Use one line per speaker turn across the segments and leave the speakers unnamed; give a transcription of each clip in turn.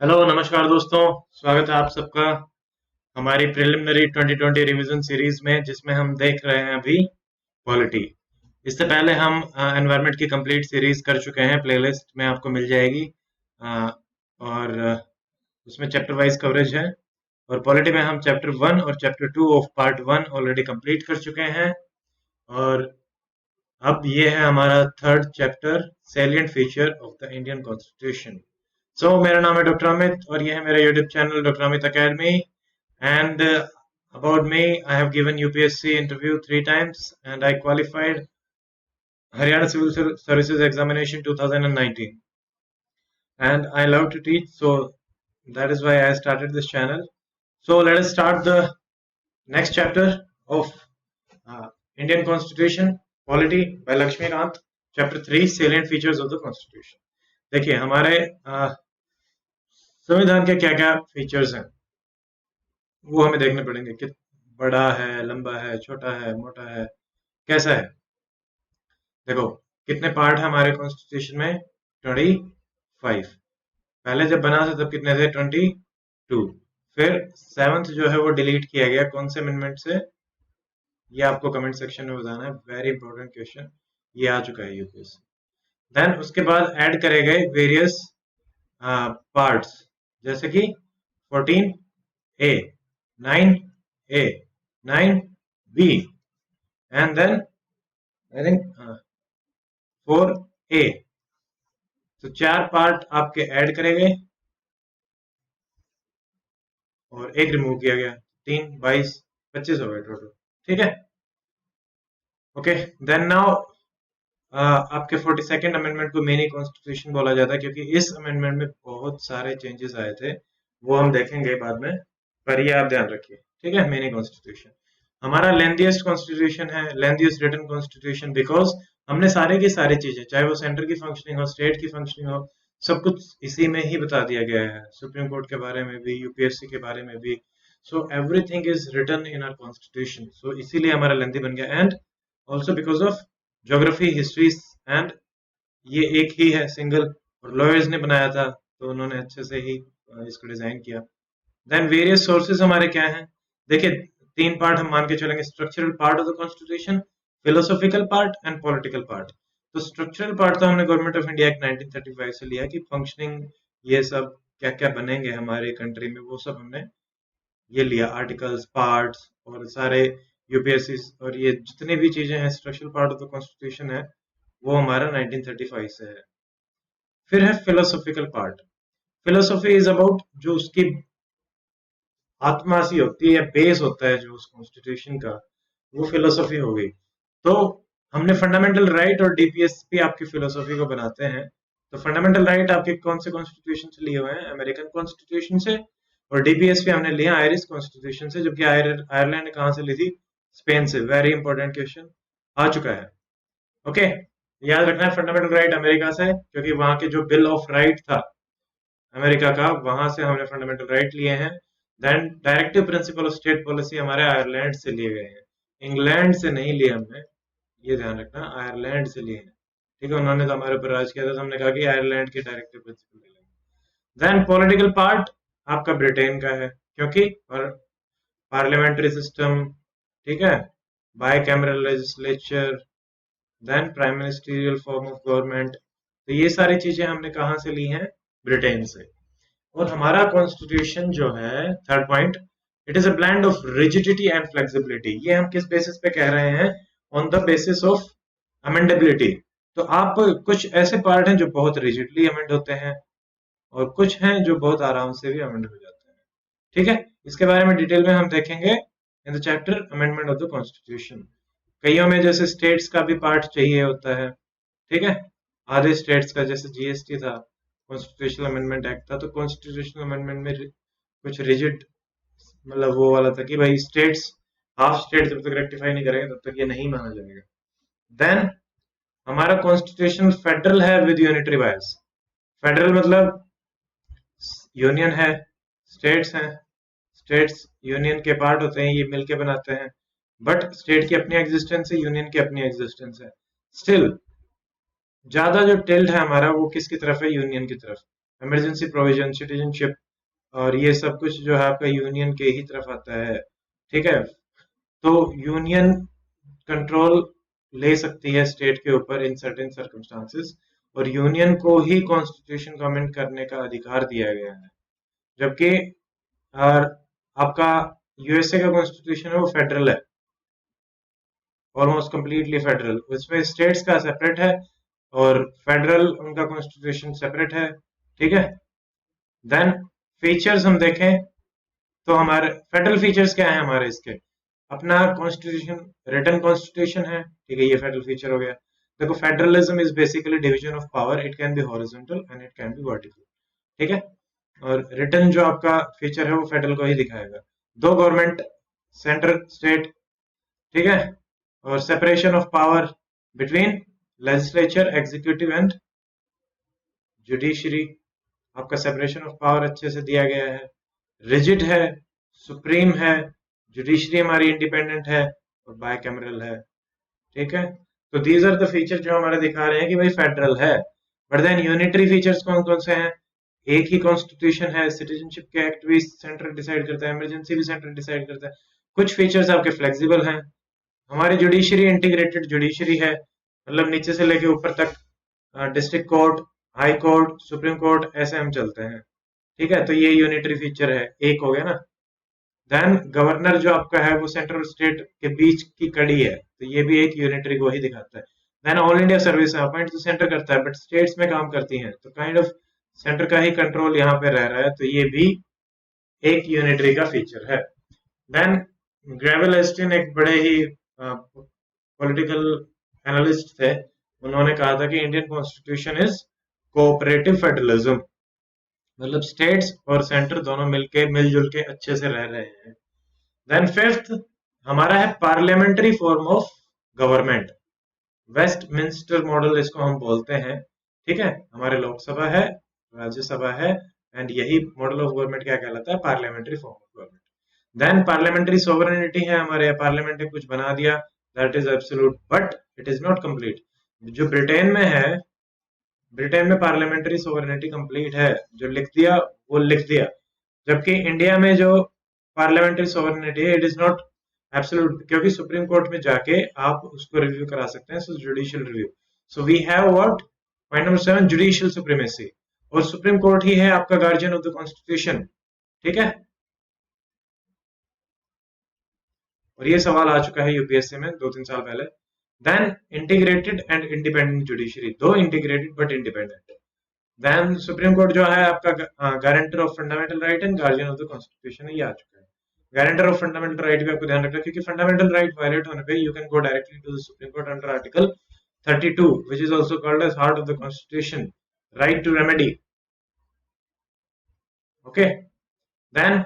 Hello नमस्कार दोस्तों। स्वागत है आप सबका हमारी प्रिलिमिनरी 2020 रिवीजन सीरीज में, जिसमें हम देख रहे हैं अभी पॉलिटी। इससे पहले हम एनवायरनमेंट की कंप्लीट सीरीज कर चुके हैं, प्लेलिस्ट में आपको मिल जाएगी। और उसमें चैप्टर वाइज कवरेज है। और पॉलिटी में हम चैप्टर 1 और chapter 2 of part 1 already complete कर चुके हैं। और अब ये है हमारा third chapter, salient feature of the Indian constitution. मेरा नाम है डॉक्टर अमित और ये है मेरा YouTube channel doctor Amit academy. And about me, I have given UPSC interview 3 times and I qualified Haryana Civil Services Examination 2019. And I love to teach, so that is why I started this channel. So let us start the next chapter of Indian Constitution, Polity by Lakshmi Kant, Chapter 3, Salient Features of the Constitution. देखिए हमारे संविधान के क्या क्या features हैं वो हमें देखने पड़ेंगे कि बड़ा है, लंबा है, छोटा है, मोटा है, कैसा है। देखो कितने पार्ट है हमारे कॉन्स्टिट्यूशन में, 25। पहले जब बना था तब कितने थे, 22। फिर सेवंथ जो है वो डिलीट किया गया, कौन से अमेंडमेंट से, ये आपको कमेंट सेक्शन में बताना है। वेरी इंपॉर्टेंट क्वेश्चन, ये आ चुका है यूपीएससी। देन उसके बाद ऐड करे गए वेरियस पार्ट्स, जैसे कि 14A, 9A, 9B, and then I think 4A। तो 4 पार्ट आपके ऐड करे गए और एक रिमूव किया गया। 3, 22, 25 हो गए टोटल। ठीक है, ओके। देन नाउ आपके 42nd अमेंडमेंट को मिनी कॉन्स्टिट्यूशन बोला जाता है, क्योंकि इस अमेंडमेंट में बहुत सारे चेंजेस आए थे, वो हम देखेंगे बाद में, पर ये आप ध्यान रखिए। ठीक है, मिनी कॉन्स्टिट्यूशन हमारा लेंथीएस्ट कॉन्स्टिट्यूशन है, लेंथीएस्ट रिटन कॉन्स्टिट्यूशन, बिकॉज हमने सारे की सारी चीजें, चाहे वो सेंटर की फंक्शनिंग हो, स्टेट की फंक्शनिंग हो, सब कुछ इसी में ही बता दिया गया है। सुप्रीम कोर्ट के बारे में भी, यूपीएससी के बारे में भी। So everything is written in our constitution, so इसीलिए हमारा लेंथी बन गया। And also because of geography, history, and ये एक ही है सिंगल, और लॉयर्स ने बनाया था तो उन्होंने अच्छे से ही इसको डिजाइन किया। देन वेरियस सोर्सेज हमारे क्या हैं, देखिए 3 पार्ट हम मान के चलेंगे, structural part of the constitution, philosophical part and political part. तो स्ट्रक्चरल पार्ट तो हमने गवर्नमेंट ऑफ इंडिया एक्ट 1935 से लिया कि फंक्शनिंग, ये सब क्या क्या बनेंगे हमारे कंट्री में, वो सब हमने ये लिया, आर्टिकल्स, पार्ट्स और सारे यूपीएससी और ये जितने भी चीजें हैं, structural part of the constitution है, वो हमारा 1935 से है। फिर है philosophical part. Philosophy is about जो उसकी आत्मा सी होती है, बेस होता है जो उस कॉन्स्टिट्यूशन का, वो फिलोसॉफी हो गई। तो हमने फंडामेंटल राइट और डीपीएसपी आपकी फिलोसॉफी को बनाते हैं। तो फंडामेंटल राइट आपके कौन से कॉन्स्टिट्यूशन से लिए हुए हैं, अमेरिकन कॉन्स्टिट्यूशन से, और डीपीएसपी हमने लिया आयरिश कॉन्स्टिट्यूशन से, जबकि आयरलैंड ने कहां से ली थी, स्पेन से। वेरी इंपॉर्टेंट क्वेश्चन आ चुका है। ओके, याद रखना है फंडामेंटल राइट अमेरिका से, क्योंकि वहां के जो बिल ऑफ राइट था अमेरिका का, वहां से हमने फंडामेंटल राइट लिए हैं। Then directive principle of state policy हमारे आयरलैंड से लिए गए हैं, इंग्लैंड से नहीं लिए हमने, ये ध्यान रखना, आयरलैंड से लिए हैं। ठीक है, उन्होंने तो हमारे ऊपर राज किया था, तो हमने कहा कि आयरलैंड के डायरेक्टिव प्रिंसिपल ले लेंगे। देन पॉलिटिकल पार्ट आपका ब्रिटेन का है, क्योंकि पार्लियामेंट्री सिस्टम, ठीक है, bicameral legislature, then prime ministerial form of government. तो ये सारी चीजें हमने कहां से ली हैं, ब्रिटेन से। और हमारा कॉन्स्टिट्यूशन जो है, third point, it is a blend of rigidity and flexibility. ये हम किस बेसिस पे कह रहे हैं, on the basis of amendability. तो आप कुछ ऐसे पार्ट हैं जो बहुत रिजिडली अमेंड होते हैं, और कुछ हैं जो बहुत आराम से भी अमेंड हो जाते हैं। ठीक है, इसके बारे में डिटेल में हम देखेंगे in the chapter amendment of the constitution. कईयों में जैसे स्टेट्स का भी पार्ट चाहिए होता है, ठीक है, आधे स्टेट्स का, जैसे जीएसटी था, कॉन्स्टिट्यूशनल अमेंडमेंट एक्ट था, तो कॉन्स्टिट्यूशनल अमेंडमेंट में कुछ रिजिड, मतलब वो वाला था कि भाई स्टेट्स, हाफ स्टेट जब तक रेक्टिफाई नहीं करेंगे तब तक ये नहीं माना जाएगा। देन हमारा कॉन्स्टिट्यूशन फेडरल है विद यूनिटरी बायस। फेडरल मतलब यूनियन है, स्टेट्स हैं, स्टेट्स यूनियन के पार्ट होते हैं, ये मिलके बनाते हैं, बट स्टेट की अपनी एग्जिस्टेंस है, यूनियन की अपनी एग्जिस्टेंस है। स्टिल ज्यादा जो टिल्ट है हमारा वो किसकी तरफ है, यूनियन की तरफ। इमरजेंसी प्रोविजन, सिटीजनशिप, और ये सब कुछ जो है आपका यूनियन के ही तरफ आता है। ठीक है, तो यूनियन कंट्रोल ले सकती है स्टेट के ऊपर इन सर्टेन सर्कमस्टांसेस, और यूनियन को ही कॉन्स्टिट्यूशन को अमेंड करने का अधिकार दिया गया है। जबकि और आपका यूएसए का कॉन्स्टिट्यूशन है वो फेडरल है, ऑलमोस्ट कंप्लीटली फेडरल, उसमें स्टेट्स का सेपरेट है और फेडरल उनका कॉन्स्टिट्यूशन सेपरेट है। ठीक है, देन फीचर्स हम देखें तो हमारे फेडरल फीचर्स क्या है हमारे इसके, अपना कॉन्स्टिट्यूशन रिटन कॉन्स्टिट्यूशन है। ठीक है, ये फेडरल फीचर हो गया। देखो, federalism is basically division of power, it can be horizontal and it can be vertical. ठीक है, और रिटर्न जो आपका फीचर है वो फेडरल को ही दिखाएगा। दो गवर्नमेंट, सेंटर स्टेट, ठीक है, और separation of power between legislature, executive and judiciary, आपका सेपरेशन ऑफ पावर अच्छे से दिया गया है। रिजिड है, सुप्रीम है, जुडिशरी हमारी इंडिपेंडेंट है और बायकैमरल है। ठीक है, तो दीज आर द फीचर जो हमारे दिखा रहे हैं कि भाई फेडरल है। बट देन यूनिटरी फीचर्स कौन कौन से हैं? एक ही कॉन्स्टिट्यूशन है, सिटीजनशिप के एक्ट भी सेंटर डिसाइड करता है, इमरजेंसी भी सेंटर डिसाइड करता है। कुछ फीचर्स आपके फ्लेक्सिबल हैं। हमारी जुडिशरी इंटीग्रेटेड जुडिशरी है, मतलब नीचे से लेके ऊपर तक district court, high court, supreme court, ऐसे हम चलते हैं। ठीक है, तो ये यूनिटरी फीचर है, एक हो गया ना। देन गवर्नर जो आपका है वो सेंट्रल स्टेट के बीच की कड़ी है, तो ये भी एक यूनिटरी को ही दिखाता है। Then all India service appoint तो सेंटर करता है, बट स्टेट्स में काम करती हैं, तो काइंड ऑफ सेंटर का ही कंट्रोल यहाँ पे रह रहा है, तो ये भी एक यूनिटरी का फीचर है। देन ग्रेवल एस्टिन एक बड़े ही पॉलिटिकल एनालिस्ट थे, उन्होंने कहा था कि Indian constitution is cooperative federalism, मतलब स्टेट्स और सेंटर दोनों मिलके मिलजुल के अच्छे से रह रहे हैं। देन फिफ्थ हमारा है parliamentary form of government, Westminster model इसको हम बोलते हैं। ठीक है, हमारे लोकसभा है, राज्यसभा है, एंड यही मॉडल ऑफ गवर्नमेंट क्या कहलाता है? Parliamentary form of government. Then parliamentary sovereignty है हमारे, पार्लियामेंट ने कुछ बना दिया, that is absolute, but it is not complete. जो ब्रिटेन में है, ब्रिटेन में पार्लियामेंट्री सोवरेनिटी कंप्लीट है, जो लिख दिया वो लिख दिया। जबकि इंडिया में जो पार्लियामेंट्री सोवरेनिटी है, इट इज नॉट एब्सोल्यूट, क्योंकि सुप्रीम कोर्ट में जाके आप उसको रिव्यू करा सकते हैं, so judicial review. So we have what, point number 7, judicial supremacy, और सुप्रीम कोर्ट ही है आपका गार्जियन ऑफ द कॉन्स्टिट्यूशन। ठीक है, और ये सवाल आ चुका है यूपीएससी में 2-3 साल पहले। Then integrated and independent judiciary, though integrated but independent. Then supreme court जो है आपका guarantor of fundamental right and guardian of the constitution, ये आ चुका है। गारंटर ऑफ फंडामेंटल राइट भी आपको ध्यान रखना, क्योंकि फंडामेंटल राइट वायलेट होने पे you can go directly to the Supreme Court under article 32, which is also called as heart of the constitution, right to remedy. Okay, then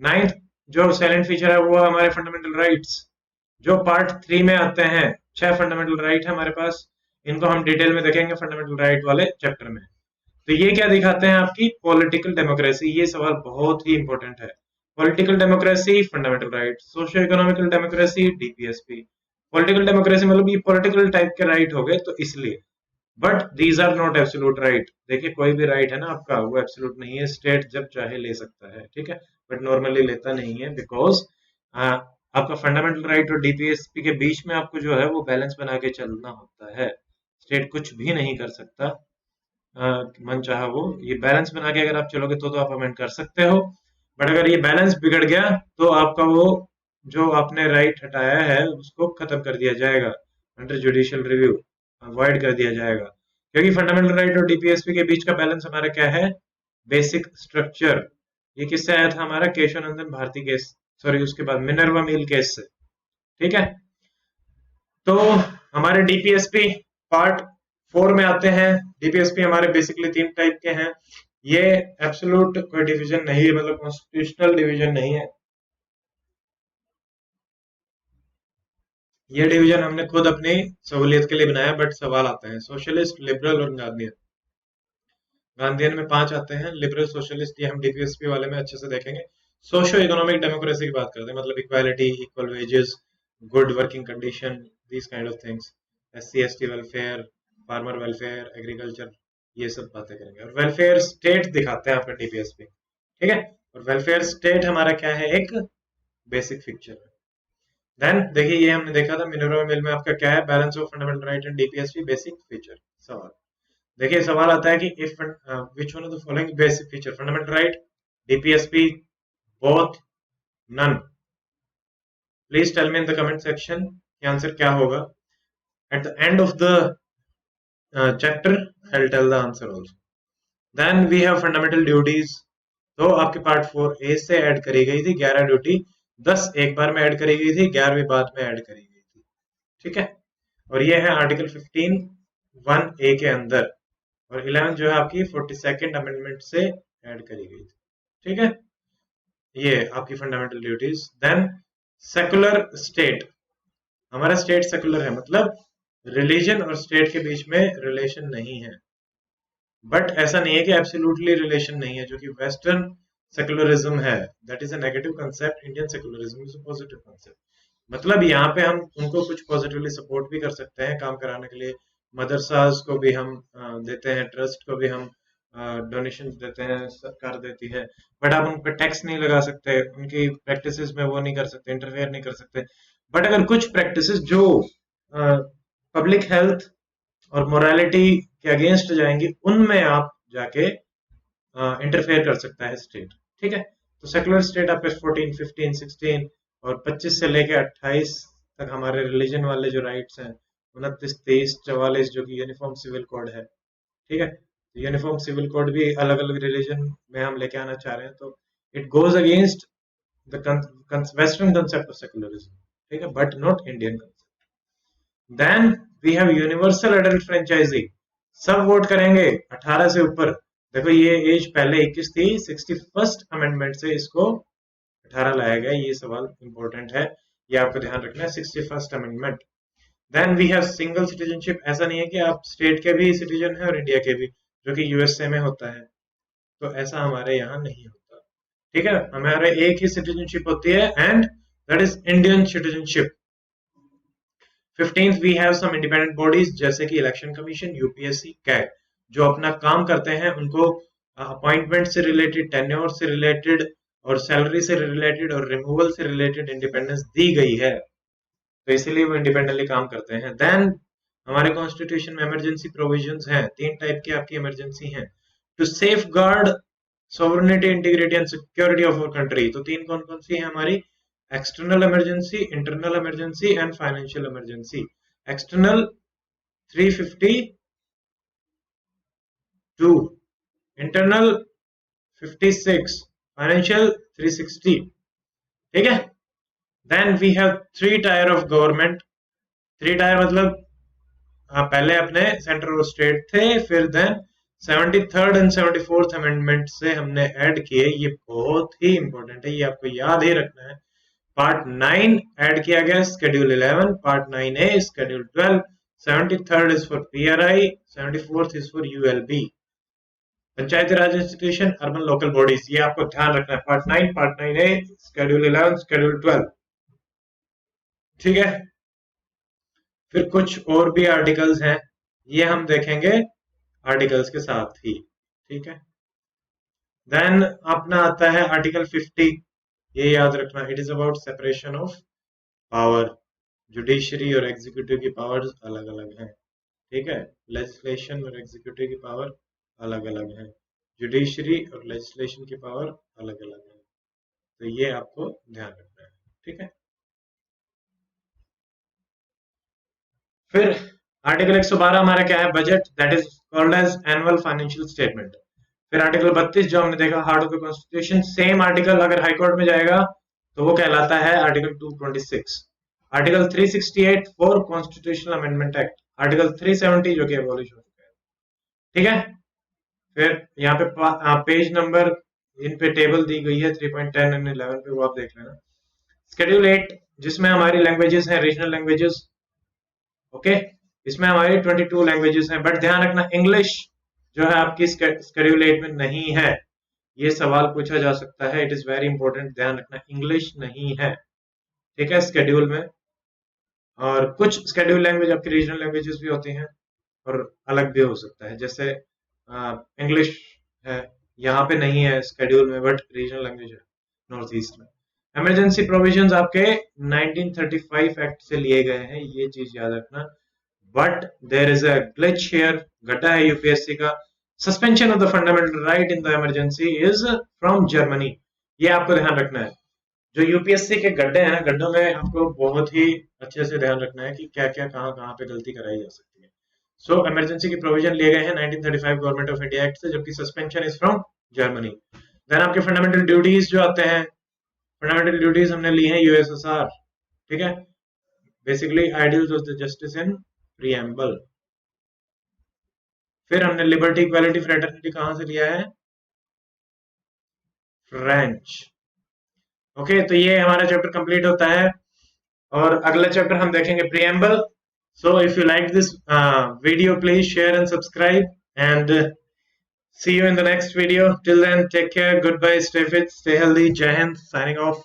ninth जो silent feature है वो हमारे फंडामेंटल राइट्स, जो part 3 में आते हैं। 6 फंडामेंटल राइट है हमारे पास, इनको हम डिटेल में देखेंगे फंडामेंटल राइट वाले चैप्टर में। तो ये क्या दिखाते हैं? आपकी पॉलिटिकल डेमोक्रेसी, ये सवाल बहुत ही इंपॉर्टेंट है। Political democracy, fundamental right, socio economical democracy, DPSP. Political democracy मतलब ये पॉलिटिकल टाइप के राइट हो गए, तो इसलिए, but these are not absolute right. देखिए, कोई भी राइट है ना आपका, वो एब्सोल्यूट नहीं है, स्टेट जब चाहे ले सकता है। ठीक है, बट नॉर्मली लेता नहीं है, बिकॉज आपका फंडामेंटल राइट और डीपीएसपी के बीच में आपको जो है वो बैलेंस बना के चलना होता है। स्टेट कुछ भी नहीं कर सकता मन चाहा वो, ये बैलेंस बना के अगर आप चलोगे तो आप अमेंड कर सकते हो। बट अगर ये बैलेंस बिगड़ गया तो आपका वो जो आपने राइट हटाया है उसको खत्म कर दिया जाएगा अंडर जुडिशियल रिव्यू, अवॉइड कर दिया जाएगा। क्योंकि फंडामेंटल राइट और डीपीएसपी के बीच का बैलेंस हमारा क्या है? Basic structure. ये किससे आया था? हमारा केशवानंदन भारती केस, सॉरी उसके बाद मिनर्वा मिल केस से। ठीक है, तो हमारे डीपीएसपी पार्ट 4 में आते हैं। डीपीएसपी हमारे बेसिकली 3 टाइप के हैं। ये एब्सोल्यूट कोई डिवीजन नहीं है, मतलब कॉन्स्टिट्यूशनल डिवीजन नहीं है। ये डिवीजन हमने खुद अपनी सहूलियत के लिए बनाया, बट सवाल आते हैं। सोशलिस्ट, लिबरल और गांधीयन। गांधीयन में 5 आते हैं, लिबरल, सोशलिस्ट, ये हम डीपीएसपी वाले में अच्छे से देखेंगे। सोशियो इकोनॉमिक डेमोक्रेसी की बात करते हैं, मतलब equality, equal wages, good working condition, these kind of things, SC ST welfare, farmer welfare, agriculture ये सब बातें करेंगे। और वेलफेयर स्टेट दिखाते हैं आपका डीपीएस पे, ठीक है। और वेलफेयर स्टेट हमारा क्या है, एक बेसिक फीचर है। देन देखिए, ये हमने देखा था मिनरवा मिल में आपका क्या है, balance of fundamental right and DPSP basic feature. सवाल देखिए, सवाल आता है कि if which one of the following basic feature, fundamental right, DPSP, both, none. Please tell me in the comment section कि आंसर क्या होगा। At the end of the chapter I will tell the answer also. Then we have fundamental duties. तो आपके part 4A से add करी गई थी 11 duty, 10 एक बार में ऐड करी गई थी, 11वीं बाद में ऐड करी गई थी, ठीक है। और ये है आर्टिकल 15 1A के अंदर, और 11 जो है आपकी 42nd अमेंडमेंट से ऐड करी गई थी, ठीक है। ये आपकी fundamental duties. Then secular state, हमारा स्टेट सेकुलर है, मतलब रिलीजन और स्टेट के बीच में रिलेशन नहीं है। बट ऐसा नहीं है कि एब्सोल्युटली रिलेशन नहीं है, जो कि वेस्टर्न सेकुलरिज्म है, that is a negative concept. Indian secularism is a positive concept. मतलब यहाँ पे हम उनको कुछ पॉजिटिवली सपोर्ट भी कर सकते हैं काम कराने के लिए, मदरसाज को भी हम देते हैं, ट्रस्ट को भी हम डोनेशन देते हैं, सरकार देती है। बट आप उन पर टैक्स नहीं लगा सकते, उनकी प्रैक्टिसेस में वो नहीं कर सकते, इंटरफेयर नहीं कर सकते। बट अगर कुछ प्रैक्टिसेस जो पब्लिक हेल्थ और मोरालिटी के अगेंस्ट जाएंगी, उनमें आप जाके इंटरफेयर कर सकता है स्टेट, ठीक है। तो सेकुलर स्टेट आपके 14 15 16 और 25 से लेके 28 तक हमारे रिलीजन वाले जो राइट्स हैं, 29 23 44, जो कि यूनिफॉर्म सिविल कोड है, ठीक है। तो यूनिफॉर्म सिविल कोड भी अलग अलग रिलीजन में हम लेके आना चाह रहे हैं, तो it goes against the western concept of secularism, ठीक है, but not Indian concept. Then we have universal adult franchise, सब वोट करेंगे 18 से ऊपर। देखो, ये एज पहले 21 थी, 61st अमेंडमेंट से इसको 18 लाया गया। ये सवाल इंपॉर्टेंट है, ये आपको ध्यान रखना है, 61st amendment. Then we have single citizenship, ऐसा नहीं है कि आप स्टेट के भी सिटीजन हैं और इंडिया के भी, जो कि यूएसए में होता है, तो ऐसा हमारे यहाँ नहीं होता, ठीक है। हमारे एक ही सिटीजनशिप होती है, and that is Indian citizenship. 15th we have some independent bodies, जैसे कि इलेक्शन कमीशन, यूपीएससी, कैग, जो अपना काम करते हैं। उनको अपॉइंटमेंट से रिलेटेड, टेन्योर से रिलेटेड और सैलरी से रिलेटेड और रिमूवल से रिलेटेड इंडिपेंडेंस दी गई है, तो इसीलिए वो इंडिपेंडेंटली काम करते हैं। देन हमारे कॉन्स्टिट्यूशन में इमरजेंसी प्रोविजंस हैं, 3 टाइप की आपकी इमरजेंसी हैं, to safeguard sovereignty, integrity and security of our country. तो 3 कौन कौन सी है हमारी, external emergency, internal emergency and financial emergency. External 352, internal 56, financial 360, ठीक है। Then we have 3 tier of government. 3 tier मतलब, हाँ, पहले अपने सेंट्रल और स्टेट थे, फिर then 73rd and 74th amendment से हमने ऐड किए। ये बहुत ही इंपॉर्टेंट है, ये आपको याद ही रखना है। पार्ट 9 ऐड किया गया, schedule 11, part 9A, schedule 12, 73rd is for PRI, 74th is for ULB, Panchayati Raj institution, urban local bodies. ये आपको ध्यान रखना है, part 9, part 9A, schedule 11, schedule 12, ठीक है। फिर कुछ और भी आर्टिकल्स हैं, ये हम देखेंगे आर्टिकल्स के साथ ही, ठीक है। देन अपना आता है आर्टिकल 50, ये याद रखना, it is about separation of power. Judiciary और एग्जीक्यूटिव की पावर्स अलग अलग हैं, ठीक है। लेजिस्लेशन और एग्जीक्यूटिव की पावर अलग अलग है, जुडिशरी और लेजिस्लेशन की पावर अलग अलग है, तो ये आपको ध्यान रखना है, ठीक है। फिर आर्टिकल 112 हमारा क्या है, budget, that is called as annual financial statement. फिर आर्टिकल 32 जो हमने देखा, heart of the constitution, same article अगर हाईकोर्ट में जाएगा तो वो कहलाता है article 226। Article 368 for constitutional amendment act, article 370 जो कि एबॉलिश हो चुका है, ठीक है। फिर यहाँ पे पेज नंबर इन पे टेबल दी गई है 3.10 एंड 11 पे, वो आप देख लेना। शेड्यूल 8 जिसमें हमारी लैंग्वेजेस हैं, रीजनल लैंग्वेजेस, ओके, इसमें हमारी 22 लैंग्वेजेस हैं, बट ध्यान रखना इंग्लिश जो है आपकी शेड्यूल 8 में नहीं है। ये सवाल पूछा जा सकता है, इट इज वेरी इंपॉर्टेंट, ध्यान रखना इंग्लिश नहीं है, ठीक है, शेड्यूल में। और कुछ शेड्यूल लैंग्वेज आपकी रीजनल लैंग्वेजेस भी होती हैं और अलग भी हो सकता है, जैसे इंग्लिश है, यहाँ पे नहीं है स्केड्यूल में, बट रीजनल लैंग्वेज है नॉर्थ ईस्ट में। इमरजेंसी प्रोविजंस आपके 1935 एक्ट से लिए गए हैं, ये चीज याद रखना। But there is a glitch here, गड्ढा है यूपीएससी का। Suspension of the fundamental right in the emergency is from Germany, ये आपको ध्यान रखना है। जो यूपीएससी के गड्ढे हैं, गड्ढों में आपको बहुत ही अच्छे से ध्यान रखना है कि क्या क्या कहाँ कहाँ पे गलती कराई जा सकती है। सो इमरजेंसी की प्रोविजन लिए गए हैं 1935 गवर्नमेंट ऑफ इंडिया एक्ट से, जबकि suspension is from Germany. Then आपके फंडामेंटल ड्यूटीज जो आते हैं, फंडामेंटल ड्यूटीज हमने ली हैं यूएसएसआर, ठीक है, basically ideals of the justice in preamble. फिर हमने लिबर्टी, इक्वालिटी, फ्रेटर्निटी कहां से लिया है? फ्रेंच। ओके, तो ये हमारा चैप्टर कंप्लीट होता है और अगला चैप्टर हम देखेंगे preamble. So if you like this video, please share and subscribe and see you in the next video. Till then, take care, goodbye, stay fit, stay healthy. Jai Hind, signing off.